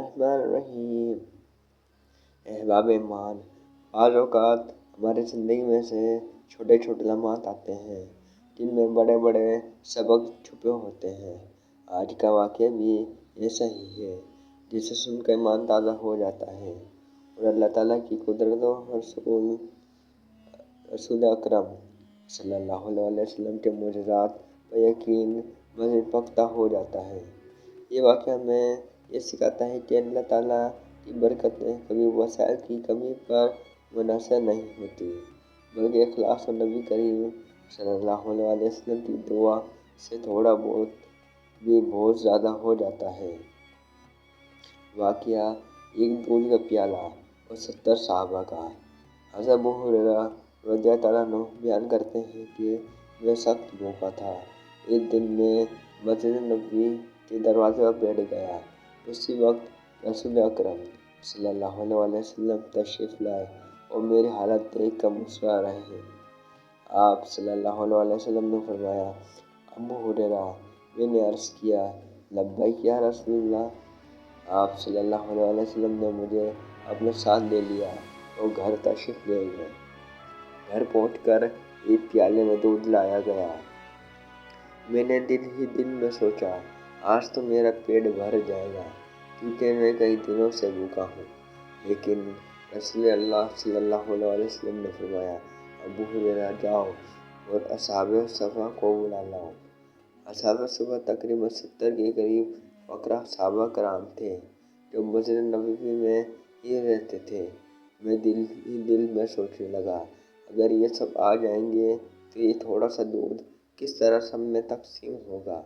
الرحمن الرحیم۔ احباب ایمان، بعض اوقات ہماری زندگی میں سے چھوٹے چھوٹے لمحات آتے ہیں جن میں بڑے بڑے سبق چھپے ہوتے ہیں۔ آج کا واقعہ بھی ایسا ہی ہے جسے سن کر ایمان تازہ ہو جاتا ہے اور اللہ تعالیٰ کی قدرت و رسول اکرم صلی اللہ علیہ وسلم کے معجزات پر یقین مزید پختہ ہو جاتا ہے۔ یہ واقعہ ہمیں یہ سکھاتا ہے کہ اللہ تعالیٰ کی برکتیں کبھی وسائل کی کمی پر منحصر نہیں ہوتی، بلکہ اخلاص اور نبی کریم صلی اللہ علیہ وسلم کی دعا سے تھوڑا بہت بھی بہت زیادہ ہو جاتا ہے۔ واقعہ ایک دودھ کا پیالہ اور 70 صحابہ کا۔ حضرت ابو ہریرہ رضی اللہ عنہ بیان کرتے ہیں کہ میں سخت بھوکا تھا۔ ایک دن میں مسجد نبوی کے دروازے پر بیٹھ گیا۔ اسی وقت رسول اکرم صلی اللہ علیہ وسلم تشریف لائے اور میری حالت دیکھ کر مسکرا رہے ہیں۔ آپ صلی اللہ علیہ وسلم نے فرمایا، ابو ہریرہ۔ میں نے عرض کیا، لبیک یا رسول اللہ۔ آپ صلی اللہ علیہ وسلم نے مجھے اپنے ساتھ لے لیا اور گھر تشریف لے گئے۔ گھر پہنچ کر ایک پیالے میں دودھ لایا گیا۔ میں نے دل ہی دل میں سوچا، آج تو میرا پیٹ بھر جائے گا کیونکہ میں کئی دنوں سے بھوکا ہوں۔ لیکن رسول اللہ صلی اللہ علیہ وسلم نے فرمایا، ابو ہریرہ جاؤ اور اصحاب صفا کو بلا لاؤ۔ اصحاب صفا تقریباً 70 کے قریب فقراء صحابہ کرام تھے جو مسجد نبوی میں ہی رہتے تھے۔ میں دل ہی دل میں سوچنے لگا، اگر یہ سب آ جائیں گے تو یہ تھوڑا سا دودھ کس طرح سب میں تقسیم ہوگا،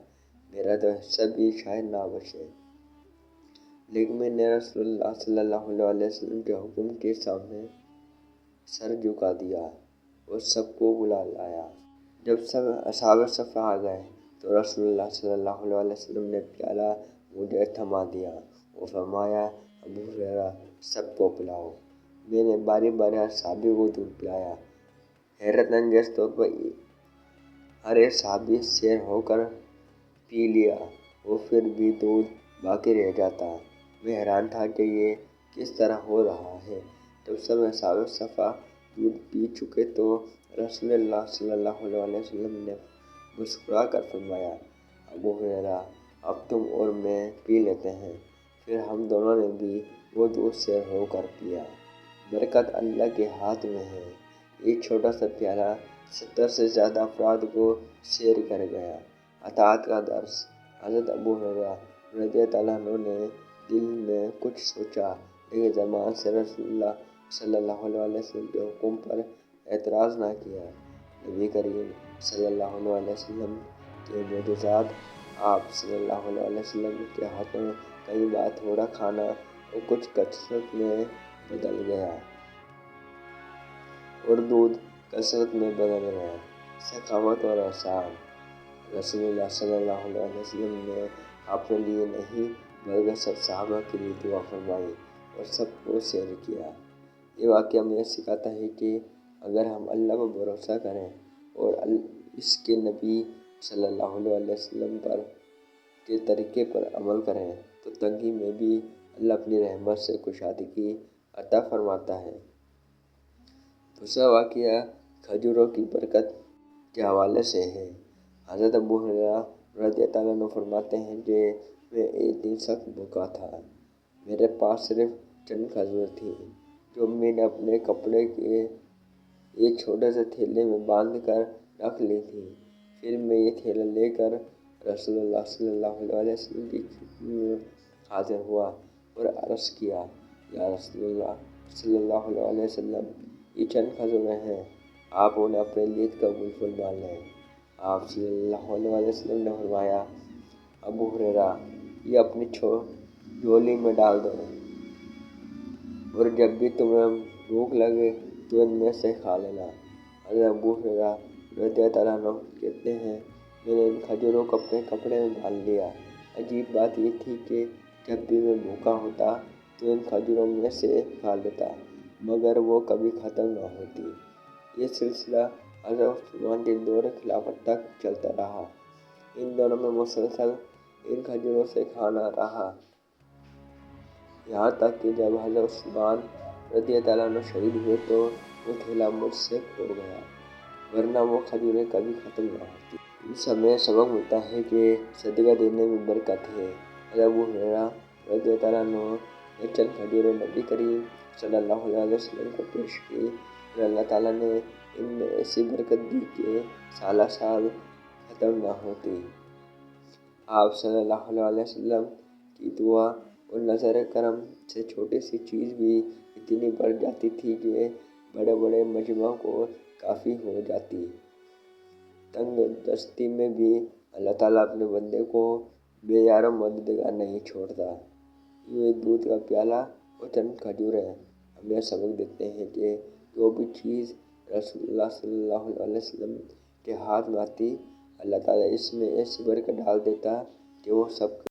میرا تو حصہ بھی شاید نہ بچے۔ لیکن میں نے رسول اللہ صلی اللہ علیہ وسلم کے حکم کے سامنے سر جھکا دیا اور سب کو بلا لایا۔ جب سب اصحاب صفا آ گئے تو رسول اللہ صلی اللہ علیہ وسلم نے پیالہ مجھے تھما دیا اور فرمایا، ابو ہریرہ سب کو پلاؤ۔ میں نے باری باری ہر صحابی کو دودھ پلایا۔ حیرت انگیز طور پر ہر ایک صحابی سیر ہو کر پی لیا اور پھر بھی دودھ باقی رہ جاتا۔ میں حیران تھا کہ یہ کس طرح ہو رہا ہے۔ جب سب اصحاب صفا دودھ پی چکے تو رسول اللہ صلی اللہ علیہ وسلم نے مسکرا کر فرمایا، ابو ہریرہ اب تم اور میں پی لیتے ہیں۔ پھر ہم دونوں نے بھی وہ دودھ سیر ہو کر پیا۔ برکت اللہ کے ہاتھ میں ہے۔ ایک چھوٹا سا پیالہ 70 سے زیادہ افراد کو سیر کر گیا۔ اطاعت کا درس۔ حضرت ابو ہریرہ رضی اللہ عنہ نے دل میں کچھ سوچا لیکن زبان سے رسول اللہ صلی اللہ علیہ وسلم کے حکم پر اعتراض نہ کیا۔ نبی کریم صلی اللہ علیہ وسلم کے معجزات۔ آپ صلی اللہ علیہ وسلم کے ہاتھوں کئی بار تھوڑا کھانا اور کچھ کثرت میں بدل گیا اور دودھ کثرت میں بدل گیا۔ سخاوت اور احسان۔ رسول اللہ صلی اللہ علیہ وسلم نے اپنے لیے نہیں بلکہ سب صحابہ کے لیے دعا فرمائی اور سب کو سیر کیا۔ یہ واقعہ ہمیں سکھاتا ہے کہ اگر ہم اللہ پر بھروسہ کریں اور اس کے نبی صلی اللہ علیہ وسلم کے طریقے پر عمل کریں تو تنگی میں بھی اللہ اپنی رحمت سے کشادگی عطا فرماتا ہے۔ دوسرا واقعہ کھجوروں کی برکت کے حوالے سے ہے۔ حضرت ابو ہریرہ رضی اللہ عنہ فرماتے ہیں کہ میں ایک دن سخت بھوکا تھا۔ میرے پاس صرف چند کھجور تھیں جو امی نے اپنے کپڑے کے ایک چھوٹے سے تھیلے میں باندھ کر رکھ لی تھیں۔ پھر میں یہ تھیلا لے کر رسول اللہ صلی اللہ علیہ وسلم کی خدمت میں حاضر ہوا اور عرض کیا، یا رسول اللہ صلی اللہ علیہ وسلم، یہ چند کھجوریں ہیں، آپ انہیں اپنے لیے قبول فرما لیں۔ آپ صلی اللہ علیہ وسلم نے فرمایا، ابو ہریرہ یہ اپنی جھولی میں ڈال دو اور جب بھی تمہیں بھوک لگے تو ان میں سے کھا لینا۔ حضرت ابو ہریرہ رضی اللہ عنہ کہتے ہیں، میں نے ان کھجوروں کو اپنے کپڑے میں ڈال لیا۔ عجیب بات یہ تھی کہ جب بھی میں بھوکا ہوتا تو ان کھجوروں میں سے کھا لیتا مگر وہ کبھی ختم نہ ہوتی۔ یہ سلسلہ حضرت عثمان کے دور خلافت تک چلتا رہا۔ ان دونوں میں مسلسل ان کھجوروں سے کھانا رہا۔ یہاں تک کہ جب حضرت عثمان رضی اللہ عنہ شہید ہوئے تو وہ تھیلا مجھ سے کھو گیا، ورنہ وہ کھجوریں کبھی ختم نہ ہوتی۔ اس ہمیں سبق ملتا ہے کہ صدقہ دینے میں برکت ہے۔ حضرت ابو ہریرہ رضی اللہ عنہ نے چند کھجوریں نبی کریم صلی اللہ علیہ وسلم کو پیش کی اور اللہ تعالیٰ نے ان میں ایسی برکت دی کہ سالہ سال ختم نہ ہوتی۔ آپ صلی اللہ علیہ وسلم کی دعا اور نظر کرم سے چھوٹی سی چیز بھی اتنی بڑھ جاتی تھی کہ بڑے بڑے مجمع کو کافی ہو جاتی۔ تنگ دستی میں بھی اللہ تعالیٰ اپنے بندے کو بے یار و مددگار نہیں چھوڑتا۔ یوں ایک دودھ کا پیالہ اور چند کھجوریں ہمیں سبق دیتے ہیں کہ جو بھی چیز رسول اللہ صلی اللہ علیہ وسلم کے ہاتھ میں آتی، اللہ تعالیٰ اس میں ایسی برکت ڈال دیتا کہ وہ سب